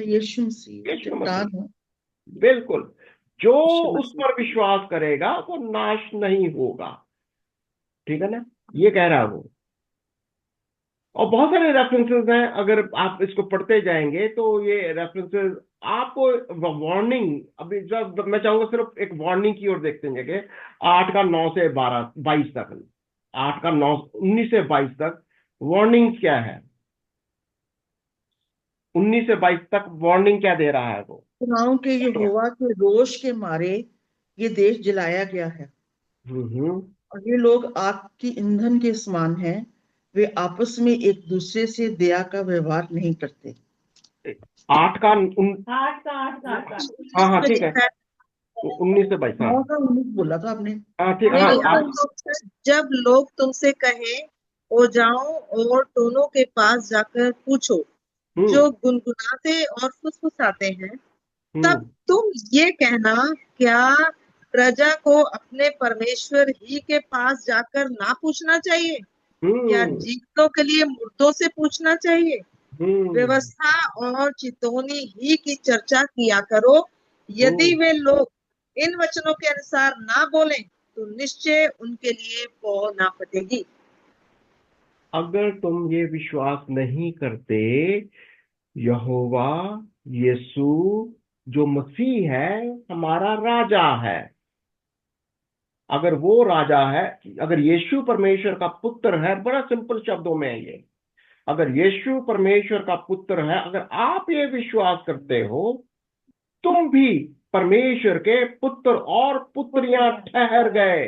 यीशु मसीह चट्टान है। बिल्कुल, जो उस पर विश्वास करेगा वो नाश नहीं होगा। ठीक है ना, ये कह रहा है वो। और बहुत सारे रेफरेंसेस हैं, अगर आप इसको पढ़ते जाएंगे तो ये रेफरेंसेस आपको वार्निंग, अभी जब मैं चाहूंगा सिर्फ एक वार्निंग की ओर देखते हैं कि 8 का 9 से 22 तक, 8 का 9 19 से 22 तक वार्निंग क्या है। 19 से 22 तक वार्निंग क्या दे रहा है वो? सुनाओ कि यहोवा के रोष के मारे ये देश जलाया गया है, और ये लोग आग की ईंधन के समान हैं। वे आपस में एक दूसरे से दया का व्यवहार नहीं करते। 8 का हाँ ठीक है, 19 से 22 बोला था आपने। हाँ ठीक है। जब लोग तुमसे कहें ओ जाओ और टोनों के पास जाकर पूछो, जो गुनगुनाते और फुसफुसाते हैं, तब तुम ये कहना, क्या प्रजा को अपने परमेश्वर ही के पास जाकर ना पूछना चाहिए, या जीवितों के लिए मुर्दों से पूछना चाहिए? व्यवस्था और चितौनी ही की चर्चा किया करो। यदि वे लोग इन वचनों के अनुसार ना बोलें, तो निश्चय उनके लिए पौ ना फटेगी। अगर तुम ये विश्वास नहीं करते, यहोवा यीशु जो मसीह है, हमारा राजा है, अगर वो राजा है, अगर यीशु परमेश्वर का पुत्र है, बड़ा सिंपल शब्दों में है ये, अगर यीशु परमेश्वर का पुत्र है, अगर आप ये विश्वास करते हो, तुम भी परमेश्वर के पुत्र और पुत्रियां ठहर गए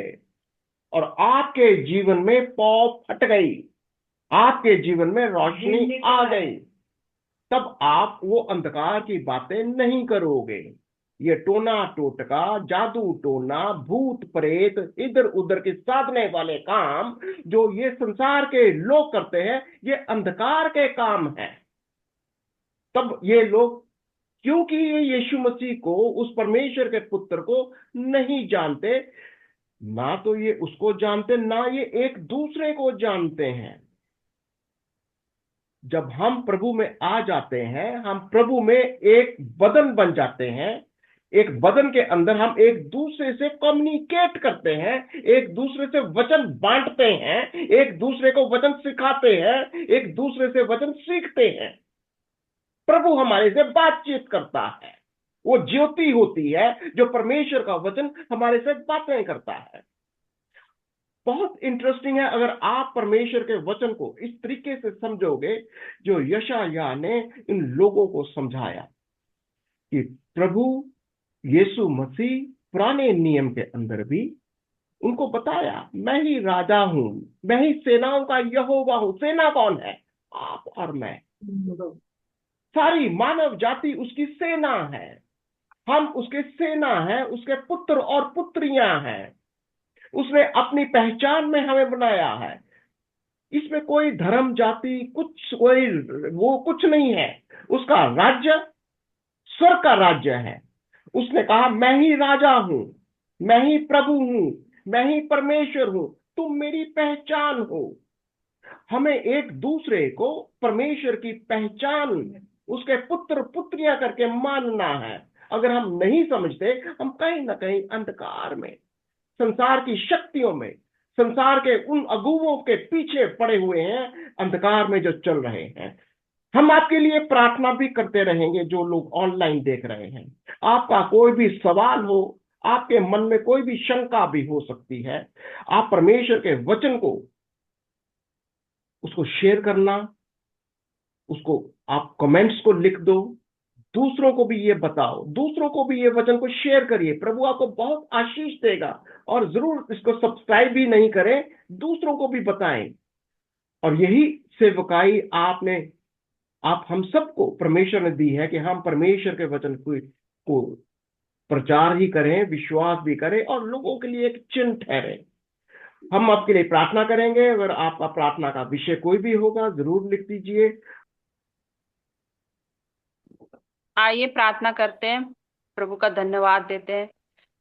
और आपके जीवन में पौ फट गई, आपके जीवन में रोशनी आ गई। तब आप वो अंधकार की बातें नहीं करोगे। ये टोना टोटका, जादू टोना, भूत प्रेत, इधर उधर के साधने वाले काम जो ये संसार के लोग करते हैं, ये अंधकार के काम है। तब ये लोग, क्योंकि ये यीशु मसीह को, उस परमेश्वर के पुत्र को नहीं जानते, ना तो ये उसको जानते, ना ये एक दूसरे को जानते हैं। जब हम प्रभु में आ जाते हैं, हम प्रभु में एक बदन बन जाते हैं, एक बदन के अंदर हम एक दूसरे से कम्युनिकेट करते हैं, एक दूसरे से वचन बांटते हैं, एक दूसरे को वचन सिखाते हैं, एक दूसरे से वचन सीखते हैं। प्रभु हमारे से बातचीत करता है, वो ज्योति होती है जो परमेश्वर का वचन हमारे से बातें करता है। बहुत इंटरेस्टिंग है अगर आप परमेश्वर के वचन को इस तरीके से समझोगे जो यशायाह ने इन लोगों को समझाया कि प्रभु यीशु मसीह पुराने नियम के अंदर भी उनको बताया, मैं ही राजा हूं, मैं ही सेनाओं का यहोवा हूं। सेना कौन है? आप और मैं। सारी मानव जाति उसकी सेना है, हम उसके सेना है, उसके पुत्र और पुत्रियां हैं। उसने अपनी पहचान में हमें बनाया है। इसमें कोई धर्म जाति कुछ कोई वो कुछ नहीं है। उसका राज्य स्वर्ग का राज्य है। उसने कहा, मैं ही राजा हूं, मैं ही प्रभु हूं, मैं ही परमेश्वर हूं, तुम मेरी पहचान हो। हमें एक दूसरे को परमेश्वर की पहचान, उसके पुत्र पुत्रियां करके मानना है। अगर हम नहीं समझते, हम कहीं ना कहीं अंधकार में, संसार की शक्तियों में, संसार के उन अगुवों के पीछे पड़े हुए हैं, अंधकार में जो चल रहे हैं। हम आपके लिए प्रार्थना भी करते रहेंगे। जो लोग ऑनलाइन देख रहे हैं, आपका कोई भी सवाल हो, आपके मन में कोई भी शंका भी हो सकती है, आप परमेश्वर के वचन को, उसको शेयर करना, उसको आप कमेंट्स को लिख दो, दूसरों को भी ये बताओ, दूसरों को भी ये वचन को शेयर करिए। प्रभु आपको बहुत आशीष देगा। और जरूर इसको सब्सक्राइब भी नहीं करें, दूसरों को भी बताएं। और यही सेवकाई आप हम सबको परमेश्वर ने दी है कि हम परमेश्वर के वचन को प्रचार ही करें, विश्वास भी करें और लोगों के लिए एक चिन्ह ठहरे। हम आपके लिए प्रार्थना करेंगे। अगर आपका प्रार्थना का विषय कोई भी होगा, जरूर लिख दीजिए। आइए प्रार्थना करते हैं, प्रभु का धन्यवाद देते हैं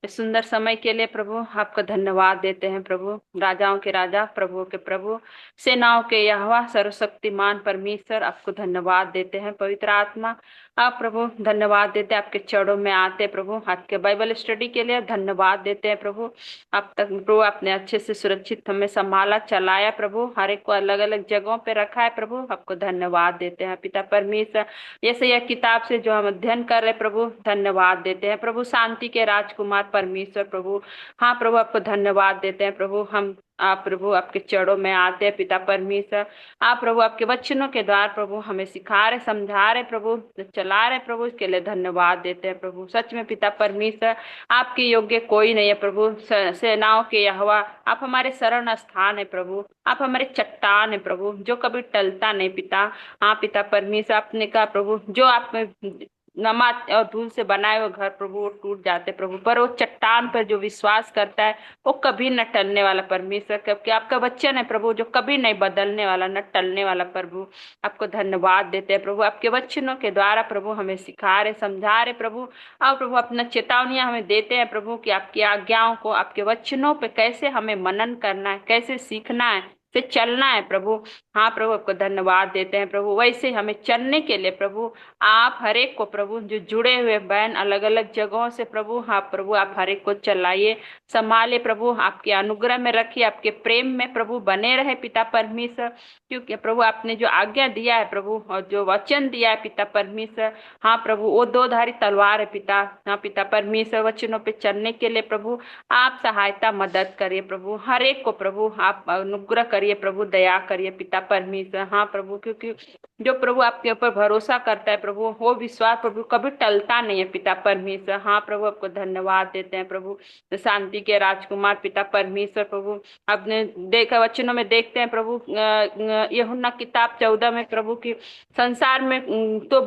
इस सुंदर समय के लिए। प्रभु आपका धन्यवाद देते हैं। प्रभु राजाओं के राजा, प्रभुओं के प्रभु, सेनाओं के यहोवा, सर्वशक्तिमान परमेश्वर, आपको धन्यवाद देते हैं। पवित्र आत्मा, आप प्रभु धन्यवाद देते हैं, आपके चरणों में आते प्रभु। आज के बाइबल स्टडी के लिए धन्यवाद देते हैं प्रभु। अब तक प्रभु आपने अच्छे से सुरक्षित हमें संभाला, चलाया प्रभु, हर एक को अलग अलग जगहों पे रखा है प्रभु। आपको धन्यवाद देते हैं पिता परमेश्वर। जैसे यह किताब से जो हम अध्ययन कर रहे प्रभु, धन्यवाद देते हैं प्रभु। शांति के राजकुमार परमेश्वर प्रभु, हाँ प्रभु आपको धन्यवाद देते हैं प्रभु। हम आप प्रभु आपके चरणों में आते हैं पिता परमेश्वर। आप प्रभु आपके वचनों के द्वारा प्रभु हमें सिखा रहे, समझा रहे प्रभु, चला रहे प्रभु, इसके लिए धन्यवाद देते हैं प्रभु। सच में पिता परमेश्वर, आपके योग्य कोई नहीं है प्रभु। सेनाओं के यहोवा, आप हमारे शरण स्थान है प्रभु, आप हमारे चट्टान है प्रभु, जो कभी टलता नहीं पिता। हाँ पिता परमेश्वर, आपने कहा प्रभु, जो आप नमक और धूल से बनाए हुए घर प्रभु वो टूट जाते प्रभु, पर वो चट्टान पर जो विश्वास करता है वो कभी न टलने वाला परमेश्वर, क्योंकि आपका वचन है प्रभु जो कभी नहीं बदलने वाला, न टलने वाला प्रभु। आपको धन्यवाद देते हैं प्रभु, आपके वचनों के द्वारा प्रभु हमें सिखा रहे, समझा रहे प्रभु। और प्रभु अपना चेतावनियां हमें देते हैं प्रभु कि आपकी आज्ञाओं को, आपके वचनों पे कैसे हमें मनन करना है, कैसे सीखना है, से चलना है प्रभु। हाँ प्रभु, आपको धन्यवाद देते हैं प्रभु। वैसे हमें चलने के लिए प्रभु आप हर एक को प्रभु, जो जुड़े हुए बहन अलग अलग जगहों से प्रभु, हाँ प्रभु आप हर एक को चलाइए, संभाले प्रभु, आपके अनुग्रह में रखिए, आपके प्रेम में प्रभु बने रहे पिता परमेश्वर। क्योंकि प्रभु आपने जो आज्ञा दिया है प्रभु, और जो वचन दिया है पिता परमेश्वर, हाँ प्रभु वो दो धारी तलवार है पिता। हाँ पिता परमेश्वर, वचनों पे चलने के लिए प्रभु आप सहायता मदद करिए प्रभु, हर एक को प्रभु आप अनुग्रह करिए प्रभु, दया करिए पिता परमेश्वर। हाँ प्रभु, क्योंकि जो प्रभु आपके ऊपर भरोसा करता है प्रभु, वो विश्वास प्रभु कभी टलता नहीं है पिता परमेश्वर। हाँ प्रभु, आपको धन्यवाद देते हैं प्रभु। शांति के राजकुमार पिता परमेश्वर प्रभु, आपने देखा वचनों में देखते हैं प्रभु, यूहन्ना किताब 14 में प्रभु की संसार में तो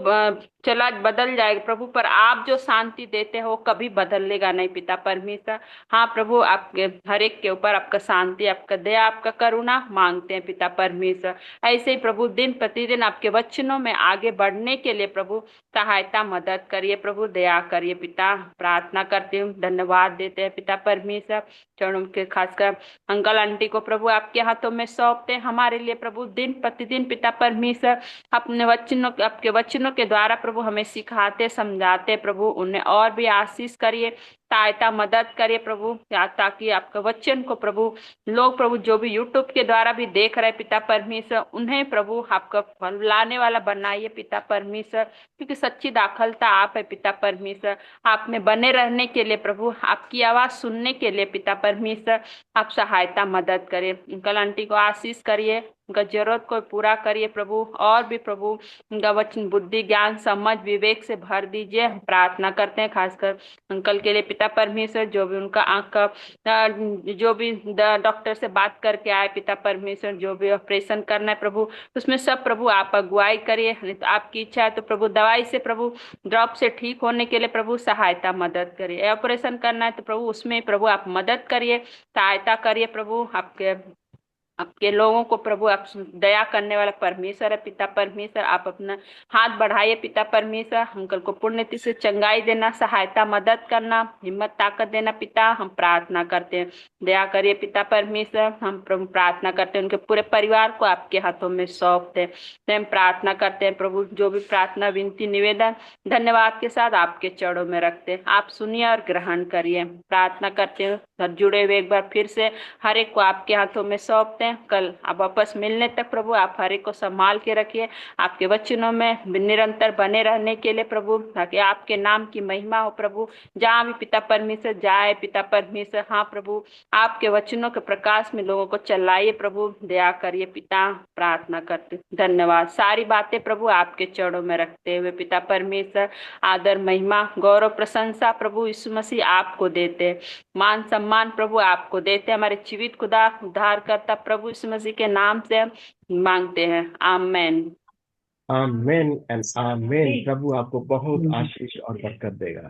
चला बदल जाएगा प्रभु, पर आप जो शांति देते हैं वो कभी बदलेगा नहीं पिता परमेश्वर। हाँ प्रभु, आपके हर एक के ऊपर आपका शांति, आपका दया, आपका करुणा मांगते हैं पिता परमेश्वर। ऐसे ही प्रभु दिन प्रतिदिन आपके वचनों में आगे बढ़ने के लिए प्रभु सहायता मदद करिए प्रभु, दया करिए पिता। प्रार्थना करती हूँ, धन्यवाद देते हैं पिता परमेश्वर। चरणों के खासकर अंकल आंटी को प्रभु आपके हाथों में सौंपते हैं, हमारे लिए प्रभु दिन प्रतिदिन पिता परमेश्वर अपने वचनों, आपके वचनों के द्वारा प्रभु हमें सिखाते समझाते प्रभु, उन्हें और भी आशीष करिए, सहायता मदद करिए प्रभु, ताकि आपके वचन को प्रभु लोग प्रभु जो भी यूट्यूब के द्वारा भी देख रहे पिता परमेश्वर, उन्हें प्रभु आपका फल लाने वाला बनाइए पिता परमेश्वर। क्योंकि सच्ची दाखलता आप है पिता परमेश्वर, आप में बने रहने के लिए प्रभु, आपकी आवाज सुनने के लिए पिता परमेश्वर आप सहायता मदद करिए। अंकल आंटी को आशीष करिए, उनका जरूरत को पूरा करिए प्रभु, और भी प्रभु उनका वचन बुद्धि ज्ञान समझ विवेक से भर दीजिए। प्रार्थना करते हैं खासकर अंकल के लिए पिता परमेश्वर, जो भी उनका आंख का जो भी डॉक्टर से बात करके आए पिता परमेश्वर, जो भी ऑपरेशन करना है प्रभु, उसमें सब प्रभु आप अगुवाई करिए। नहीं तो आपकी इच्छा है तो प्रभु दवाई से प्रभु ड्रॉप से ठीक होने के लिए प्रभु सहायता मदद करिए। ऑपरेशन करना है तो प्रभु उसमें प्रभु आप मदद करिए, सहायता करिए प्रभु। आपके लोगों को प्रभु आप दया करने वाला परमेश्वर है पिता परमेश्वर, आप अपना हाथ बढ़ाइए पिता परमेश्वर। अंकल को पुण्यति से चंगाई देना, सहायता मदद करना, हिम्मत ताकत देना पिता, हम प्रार्थना करते हैं। दया करिए पिता परमेश्वर। हम प्रभु प्रार्थना करते हैं उनके पूरे परिवार को आपके हाथों में सौंपते हैं। हम प्रार्थना करते हैं प्रभु, जो भी प्रार्थना विनती निवेदन धन्यवाद के साथ आपके चरणों में रखते हैं, आप सुनिए और ग्रहण करिए। प्रार्थना करते हैं घर जुड़े हुए एक बार फिर से हर एक को आपके हाथों में सौंपते हैं। कल आप वापस मिलने तक प्रभु आप हर एक को संभाल के रखिए, आपके वचनों में निरंतर बने रहने के लिए प्रभु, ताकि आपके नाम की महिमा हो प्रभु। जहाँ भी पिता परमेश्वर जाए पिता परमेश्वर, हाँ प्रभु आपके वचनों के प्रकाश में लोगों को चलाइए प्रभु, दया करिए पिता। प्रार्थना करते धन्यवाद, सारी बातें प्रभु आपके चरणों में रखते हुए पिता परमेश्वर आदर महिमा गौरव प्रशंसा प्रभु यीशु मसीह आपको देते, मान सम्मान प्रभु आपको देते, हमारे जीवित खुदा उद्धार करता प्रभु यीशु मसीह के नाम से मांगते हैं, आमेन। आमेन एंड आमेन। प्रभु आपको बहुत आशीष और बरकत देगा।